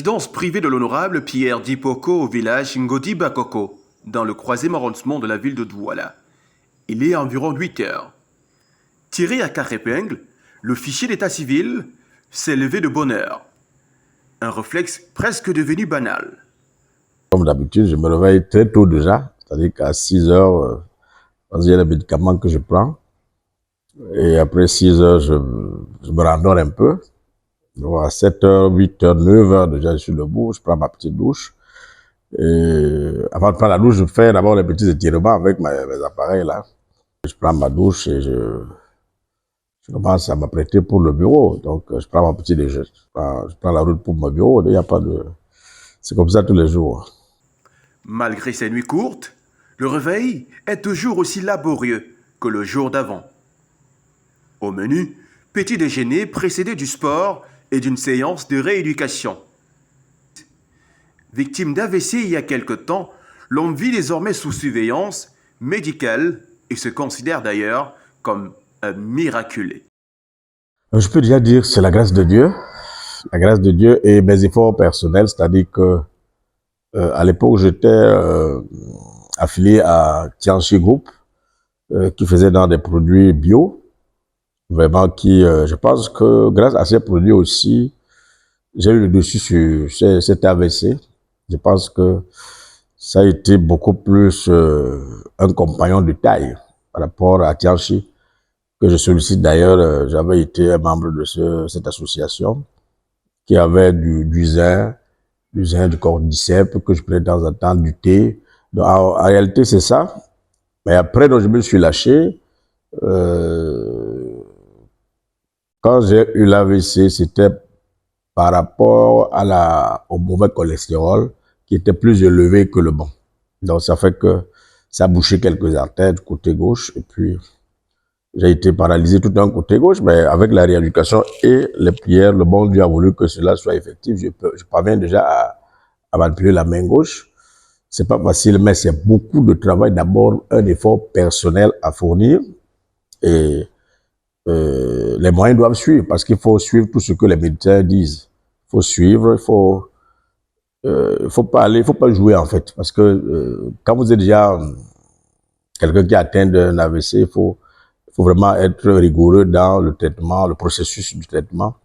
résidence privée de l'honorable Pierre Dipoko au village Ngodi Bakoko, dans le 3e arrondissement de la ville de Douala. Il est environ 8 heures. Tiré à 4 épingles, le fichier d'état civil s'est levé de bonne heure. Un réflexe presque devenu banal. Comme d'habitude, je me réveille très tôt déjà, c'est-à-dire qu'à 6 heures, il y a les médicaments que je prends. Et après 6 heures, je me rendors un peu. Donc à 7 heures, 8 heures, 9 heures, déjà, je suis debout, je prends ma petite douche. Et avant de prendre la douche, je fais d'abord les petits étirements avec mes appareils là. Je prends ma douche et je commence à m'apprêter pour le bureau. Donc, je prends mon petit déjeuner. Je prends la route pour mon bureau. Il n'y a pas de... C'est comme ça tous les jours. Malgré ses nuits courtes, le réveil est toujours aussi laborieux que le jour d'avant. Au menu, petit déjeuner précédé du sport et d'une séance de rééducation. Victime d'AVC il y a quelque temps, l'homme vit désormais sous surveillance médicale et se considère d'ailleurs comme un miraculé. Je peux déjà dire que c'est la grâce de Dieu et mes efforts personnels, c'est-à-dire que à l'époque j'étais affilié à Tianchi Group qui faisait dans des produits bio, vraiment je pense que grâce à ces produits aussi, j'ai eu le dessus sur cet AVC. Je pense que ça a été beaucoup plus un compagnon de taille par rapport à Tianchi, que je sollicite d'ailleurs. J'avais été un membre de cette association qui avait du zinc, du cordyceps que je prenais de temps en temps, du thé. Donc, en réalité, c'est ça. Mais après, donc, je me suis lâché. Quand j'ai eu l'AVC, c'était par rapport au mauvais cholestérol qui était plus élevé que le bon. Donc, ça fait que ça a bouché quelques artères du côté gauche et puis j'ai été paralysé tout d'un côté gauche, mais avec la rééducation et les prières, le bon Dieu a voulu que cela soit effectif. Je parviens déjà à manipuler la main gauche. C'est pas facile, mais c'est beaucoup de travail. D'abord, un effort personnel à fournir et les moyens doivent suivre parce qu'il faut suivre tout ce que les médecins disent. Il faut suivre, il faut pas jouer en fait, parce que quand vous êtes déjà quelqu'un qui a atteint d'un AVC, il faut vraiment être rigoureux dans le traitement, le processus du traitement.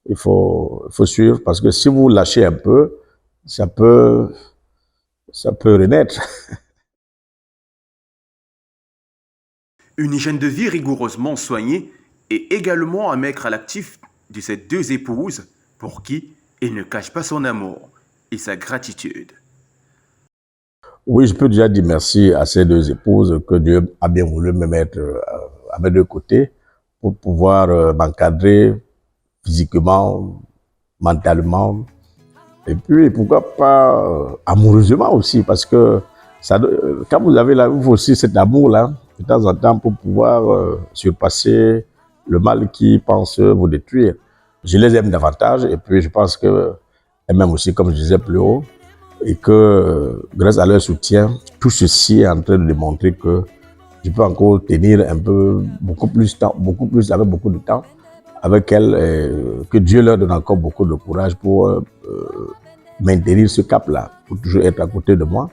Il faut suivre parce que si vous lâchez un peu, ça peut renaître. Une hygiène de vie rigoureusement soignée est également à mettre à l'actif de ces deux épouses pour qui il ne cache pas son amour et sa gratitude. Oui, je peux déjà dire merci à ces deux épouses que Dieu a bien voulu me mettre à mes deux côtés pour pouvoir m'encadrer physiquement, mentalement, et puis pourquoi pas amoureusement aussi, parce que quand vous avez vous aussi cet amour-là, de temps en temps, pour pouvoir surpasser le mal qui pense vous détruire. Je les aime davantage et puis je pense que, et même aussi, comme je disais plus haut, et que grâce à leur soutien, tout ceci est en train de démontrer que je peux encore tenir un peu, beaucoup plus, avec beaucoup de temps avec elles, que Dieu leur donne encore beaucoup de courage pour maintenir ce cap-là, pour toujours être à côté de moi.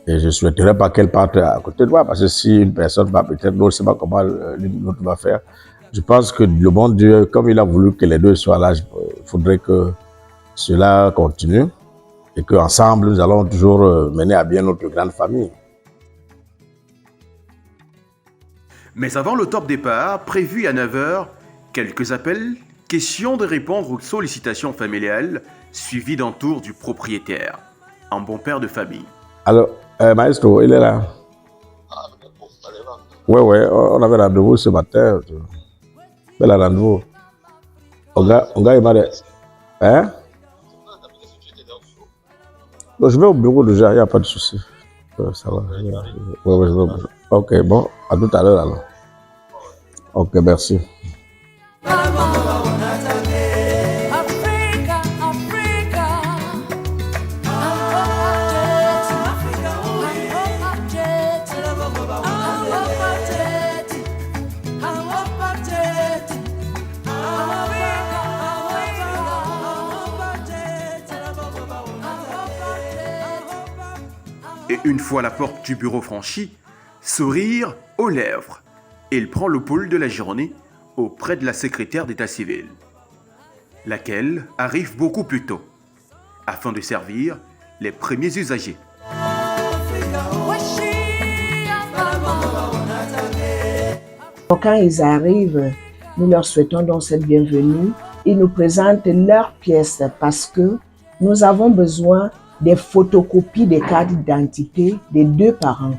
Et je ne souhaiterais pas qu'elle parte à côté de moi, parce que si une personne va peut-être, l'autre ne sait pas comment l'autre va faire. Je pense que le bon Dieu, comme il a voulu que les deux soient là, il faudrait que cela continue et qu'ensemble, nous allons toujours mener à bien notre grande famille. Mais avant le top départ, prévu à 9 h, quelques appels, question de répondre aux sollicitations familiales, suivies d'un tour du propriétaire, un bon père de famille. Alors, maestro, il est là? Oui, on avait rendez-vous ce matin. On a rendez-vous. On a aimé. Hein? Donc, je vais au bureau déjà, il n'y a pas de souci. Ça va. Ouais, je vais au bureau. Ok, bon, à tout à l'heure alors. Ok, merci. Une fois la porte du bureau franchie, sourire aux lèvres, il prend le pôle de la journée auprès de la secrétaire d'état civil, laquelle arrive beaucoup plus tôt, afin de servir les premiers usagers. Quand ils arrivent, nous leur souhaitons donc cette bienvenue. Ils nous présentent leurs pièces parce que nous avons besoin des photocopies des cartes d'identité des deux parents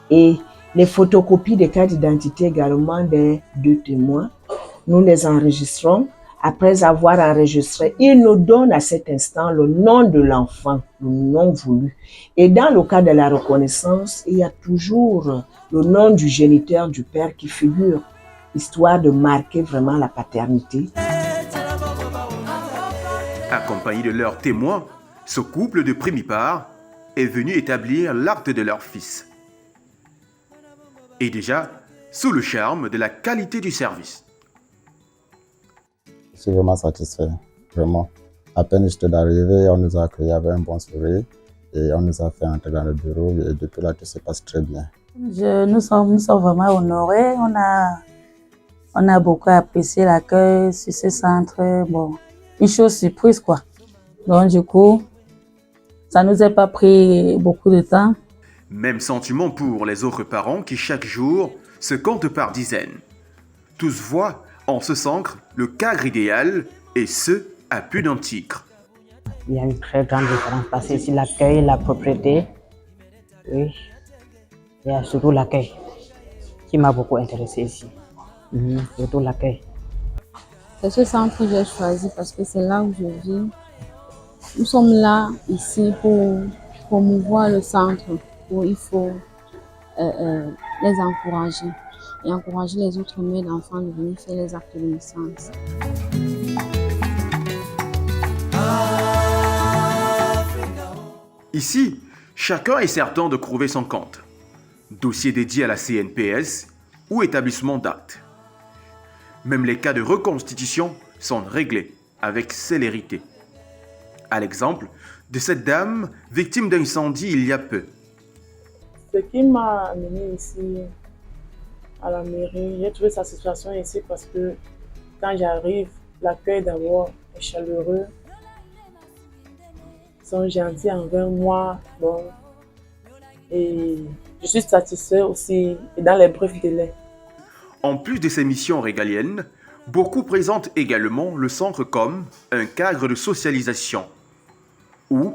et les photocopies des cartes d'identité également des deux témoins. Nous les enregistrons. Après avoir enregistré, ils nous donnent à cet instant le nom de l'enfant, le nom voulu. Et dans le cas de la reconnaissance, il y a toujours le nom du géniteur du père qui figure, histoire de marquer vraiment la paternité. Accompagnés de leurs témoins, ce couple de primipares est venu établir l'acte de leur fils. Et déjà, sous le charme de la qualité du service. Je suis vraiment satisfait, vraiment. À peine j'étais d'arriver, on nous a accueillis avec un bon sourire et on nous a fait entrer dans le bureau et depuis là tout se passe très bien. Nous sommes vraiment honorés, on a beaucoup apprécié l'accueil sur ce centre, bon, une chose surprise quoi. Donc du coup, ça nous a pas pris beaucoup de temps. Même sentiment pour les autres parents qui chaque jour se comptent par dizaines. Tous voient en ce centre le cadre idéal et ce à plus d'un tigre. Il y a une très grande différence parce que ici l'accueil, la propriété, oui, il y a surtout l'accueil qui m'a beaucoup intéressé ici. Surtout l'accueil. C'est ce centre que j'ai choisi parce que c'est là où je vis. Nous sommes là ici pour promouvoir le centre, il faut les encourager et encourager les autres mères d'enfants de venir faire les actes de naissance. Ici, chacun est certain de trouver son compte. Dossier dédié à la CNPS ou établissement d'actes. Même les cas de reconstitution sont réglés avec célérité. À l'exemple de cette dame victime d'incendie il y a peu. Ce qui m'a amené ici à la mairie, j'ai trouvé sa situation ici parce que quand j'arrive, l'accueil d'abord est chaleureux. Ils sont gentils envers moi. Bon, et je suis satisfait aussi et dans les brefs délais. En plus de ces missions régaliennes, beaucoup présentent également le centre comme un cadre de socialisation où,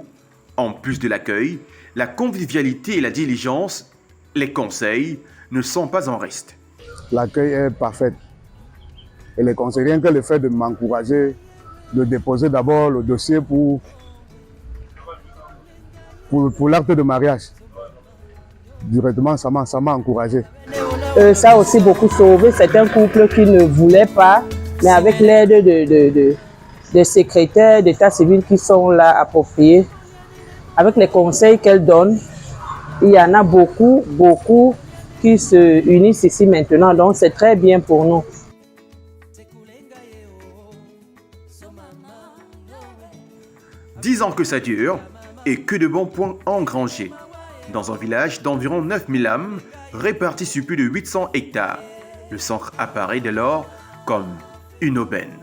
en plus de l'accueil, la convivialité et la diligence, les conseils ne sont pas en reste. L'accueil est parfait. Et les conseils, rien que le fait de m'encourager, de déposer d'abord le dossier pour l'acte de mariage. Directement, ça m'a encouragé. Ça a aussi beaucoup sauvé. C'est un couple qui ne voulait pas, mais avec l'aide des secrétaires d'état civil qui sont là appropriés, avec les conseils qu'elle donne, il y en a beaucoup qui se unissent ici maintenant. Donc c'est très bien pour nous. « 10 ans que ça dure et que de bons points engrangés. Dans un village d'environ 9000 âmes réparties sur plus de 800 hectares, le centre apparaît dès lors comme une aubaine.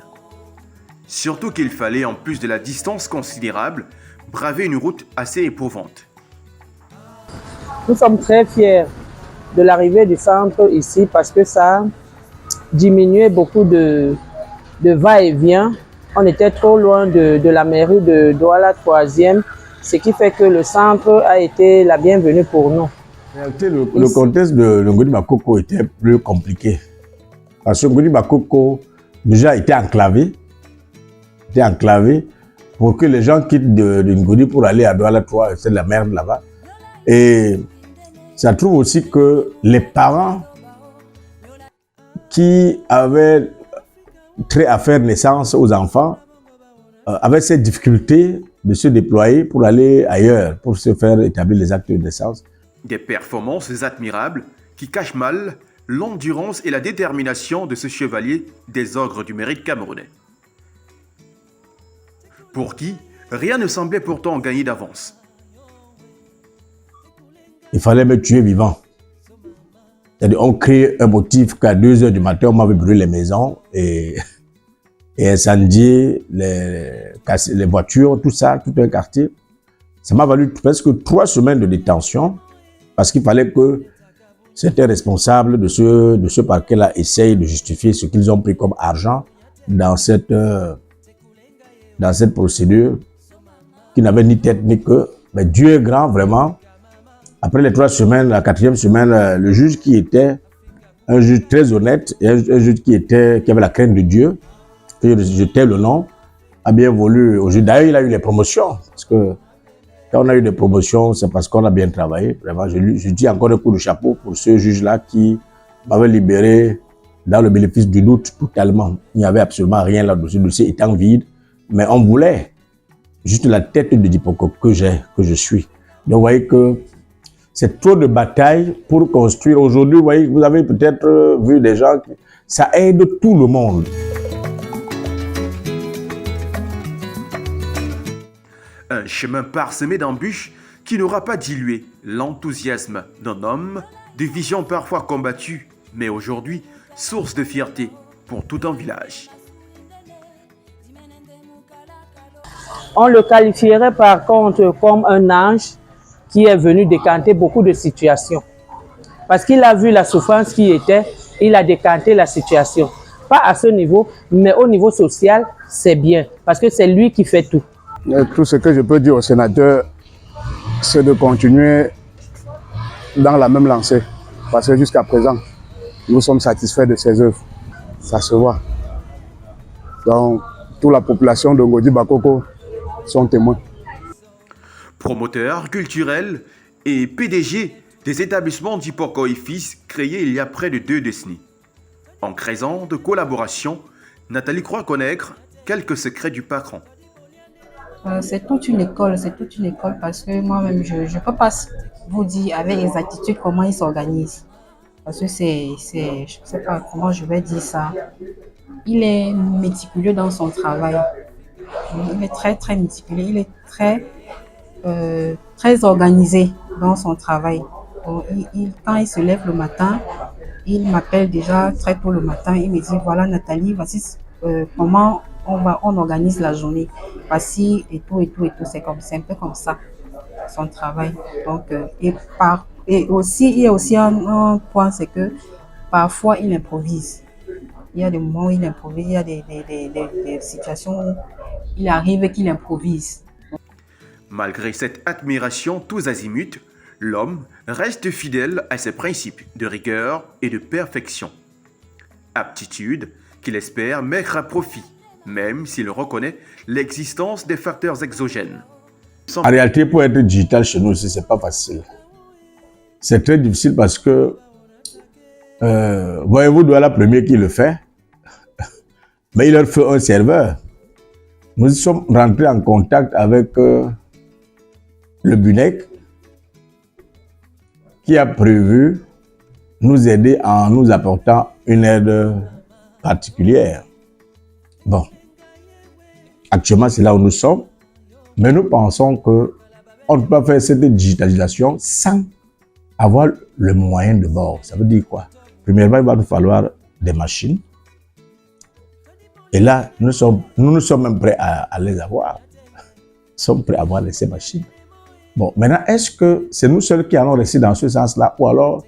Surtout qu'il fallait, en plus de la distance considérable, braver une route assez éprouvante. Nous sommes très fiers de l'arrivée du centre ici parce que ça a diminué beaucoup de va-et-vient. On était trop loin de la mairie de Douala 3e, ce qui fait que le centre a été la bienvenue pour nous. En réalité, le contexte de Ngodi Bakoko était plus compliqué. Parce que Ngodi Bakoko déjà était enclavé pour que les gens quittent de Ngodi pour aller à Douala 3, c'est de la merde là-bas. Et ça trouve aussi que les parents qui avaient trait à faire naissance aux enfants avaient cette difficulté de se déployer pour aller ailleurs, pour se faire établir les actes de naissance. Des performances admirables qui cachent mal l'endurance et la détermination de ce chevalier des ogres du mérite camerounais. Pour qui rien ne semblait pourtant gagné d'avance. Il fallait me tuer vivant. C'est-à-dire, on crée un motif qu'à 2 heures du matin, on m'avait brûlé les maisons et incendié les voitures, tout ça, tout un quartier. Ça m'a valu presque 3 semaines de détention parce qu'il fallait que certains responsables de ce parquet-là essayent de justifier ce qu'ils ont pris comme argent dans cette procédure qui n'avait ni tête ni queue. Mais Dieu est grand, vraiment. Après les 3 semaines, la 4e semaine, le juge qui était un juge très honnête et un juge qui avait la crainte de Dieu, que je tais le nom, a bien voulu au juge. D'ailleurs, il a eu les promotions. Parce que quand on a eu des promotions, c'est parce qu'on a bien travaillé. Vraiment, je dis encore un coup de chapeau pour ce juge-là qui m'avait libéré dans le bénéfice du doute totalement. Il n'y avait absolument rien là-dessus, le dossier étant vide. Mais on voulait juste la tête de Dipoko que je suis. Donc, vous voyez que c'est trop de batailles pour construire. Aujourd'hui, vous voyez, vous avez peut-être vu des gens, ça aide tout le monde. Un chemin parsemé d'embûches qui n'aura pas dilué l'enthousiasme d'un homme, des visions parfois combattues, mais aujourd'hui source de fierté pour tout un village. On le qualifierait par contre comme un ange qui est venu décanter beaucoup de situations. Parce qu'il a vu la souffrance qui était, il a décanté la situation. Pas à ce niveau, mais au niveau social, c'est bien. Parce que c'est lui qui fait tout. Tout ce que je peux dire au sénateur, c'est de continuer dans la même lancée. Parce que jusqu'à présent, nous sommes satisfaits de ses œuvres. Ça se voit. Donc, toute la population de Ngodi Bakoko sont témoins. Promoteur culturel et PDG des établissements Dipoko et Fils créés il y a près de 2 décennies. En créant de collaboration, Nathalie croit connaître quelques secrets du patron. C'est toute une école parce que moi-même, je ne peux pas vous dire avec exactitude comment ils s'organisent. Parce que je ne sais pas comment je vais dire ça. Il est méticuleux dans son travail. Il est très, très méticuleux. Il est très organisé dans son travail. Donc, quand il se lève le matin, il m'appelle déjà très tôt le matin. Il me dit, voilà Nathalie, voici comment on organise la journée. Voici et tout. C'est un peu comme ça, son travail. Donc, et aussi, il y a aussi un point, c'est que parfois il improvise. Il y a des moments où il improvise, il y a des situations où il arrive qu'il improvise. Malgré cette admiration tous azimuts, l'homme reste fidèle à ses principes de rigueur et de perfection. Aptitude qu'il espère mettre à profit, même s'il reconnaît l'existence des facteurs exogènes. En réalité, pour être digital chez nous aussi, c'est pas facile. C'est très difficile parce que, voyez-vous, Douala premier qui le fait, mais il leur fait un serveur. Nous sommes rentrés en contact avec le BUNEC qui a prévu nous aider en nous apportant une aide particulière. Bon, actuellement, c'est là où nous sommes, mais nous pensons qu'on ne peut pas faire cette digitalisation sans avoir le moyen de bord. Ça veut dire quoi? Premièrement, il va nous falloir des machines. Et là, nous sommes même prêts à les avoir. Nous sommes prêts à avoir ces machines. Bon, maintenant, est-ce que c'est nous seuls qui allons rester dans ce sens-là ou alors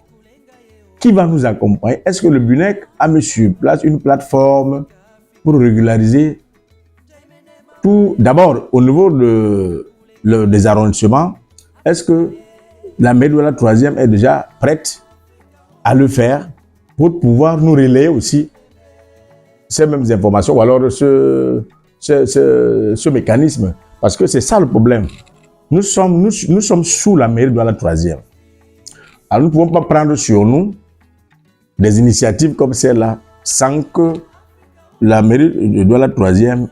qui va nous accompagner? Est-ce que le BUNEC a mis sur place une plateforme pour régulariser tout? D'abord, au niveau des arrondissements, est-ce que la mairie de la 3e est déjà prête à le faire pour pouvoir nous relayer aussi ces mêmes informations ou alors ce mécanisme? Parce que c'est ça le problème. Nous sommes sous la mairie de la 3e. Alors nous ne pouvons pas prendre sur nous des initiatives comme celle-là sans que la mairie de la 3e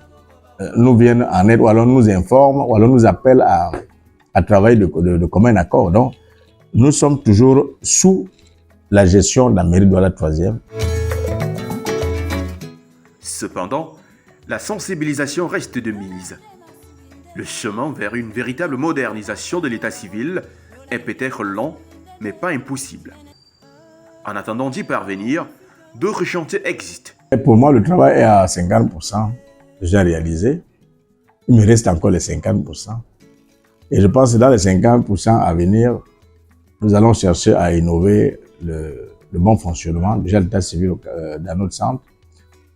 nous vienne en aide ou alors nous informe ou alors nous appelle à travailler de commun accord. Donc, nous sommes toujours sous la gestion de la mairie de la 3e. Cependant, la sensibilisation reste de mise. Le chemin vers une véritable modernisation de l'état civil est peut-être long, mais pas impossible. En attendant d'y parvenir, d'autres chantiers existent. Et pour moi, le travail est à 50% déjà réalisé. Il me reste encore les 50%. Et je pense que dans les 50% à venir, nous allons chercher à innover le bon fonctionnement, déjà l'état civil dans notre centre,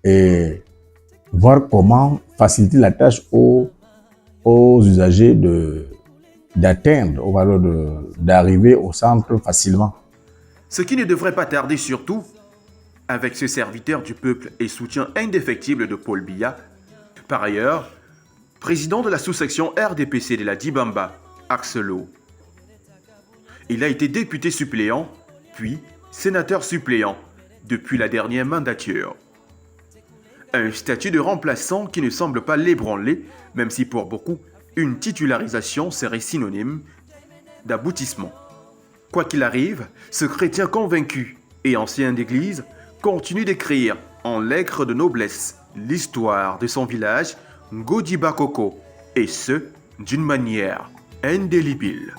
et voir comment faciliter la tâche aux usagers d'atteindre, d'arriver au centre facilement. Ce qui ne devrait pas tarder surtout, avec ce serviteur du peuple et soutien indéfectible de Paul Biya, par ailleurs, président de la sous-section RDPC de la Dibamba, Axelo. Il a été député suppléant, puis sénateur suppléant, depuis la dernière mandature. Un statut de remplaçant qui ne semble pas l'ébranler, même si pour beaucoup, une titularisation serait synonyme d'aboutissement. Quoi qu'il arrive, ce chrétien convaincu et ancien d'église continue d'écrire en lettres de noblesse l'histoire de son village Ngodi Bakoko, et ce, d'une manière indélébile.